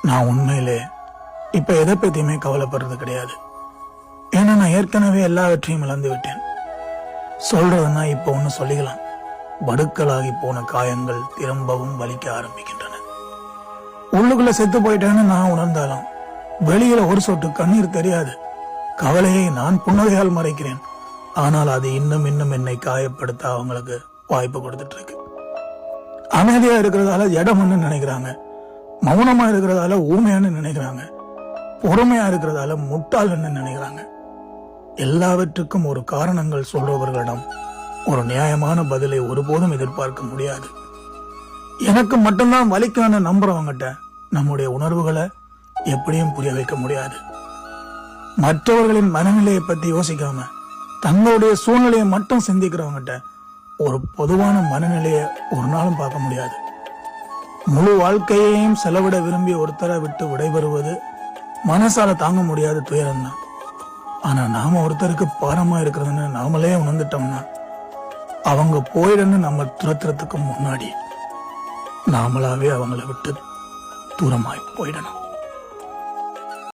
நான் உண்மையிலே இப்ப எதை பத்தியுமே கவலைப்படுறது கிடையாது. ஏன்னா நான் ஏற்கனவே எல்லாவற்றையும் இழந்து விட்டேன். சொல்றதுன்னா இப்ப ஒண்ணு சொல்லிக்கலாம். வடுக்கலாகி போன காயங்கள் திரும்பவும் வலிக்க ஆரம்பிக்கின்றன. உள்ளுக்குள்ள செத்து போயிட்டேன்னு நான் உணர்ந்தாலும் வெளியில ஒரு சொட்டு கண்ணீர் தெரியாது. கவலையை நான் புன்னகையால் மறைக்கிறேன். ஆனால் அது இன்னும் இன்னும் என்னை காயப்படுத்த அவங்களுக்கு வாய்ப்பு கொடுத்துட்டு இருக்கு. அமைதியா இருக்கிறதால இடம்னு நினைக்கிறாங்க, மௌனமா இருக்கிறதால ஊமையான்னு நினைக்கிறாங்க, பொறுமையா இருக்கிறதால முட்டாள்னு நினைக்கிறாங்க. எல்லாவற்றுக்கும் ஒரு காரணங்கள் சொல்றவர்களிடம் ஒரு நியாயமான பதிலை ஒருபோதும் எதிர்பார்க்க முடியாது. எனக்கு மட்டும்தான் வலிக்கான நம்புறவங்கிட்ட நம்முடைய உணர்வுகளை எப்படியும் புரிய வைக்க முடியாது. மற்றவர்களின் மனநிலையை பத்தி யோசிக்காம தங்களுடைய சூழ்நிலையை மட்டும் சிந்திக்கிறவங்கிட்ட ஒரு பொதுவான மனநிலையை ஒரு நாளும் பார்க்க முடியாது. முழு வாழ்க்கையையும் செலவிட விரும்பி ஒருத்தரை விட்டு விடைபெறுவது மனசால தாங்க முடியாத துயரம் தான். ஆனா நாம ஒருத்தருக்கு பாரமா இருக்கிறதுன்னு நாமளே உணர்ந்துட்டோம்னா அவங்க போயிடன்னு நம்ம துரத்துறதுக்கு முன்னாடி நாமளாவே அவங்கள விட்டு தூரமாய் போயிடணும்.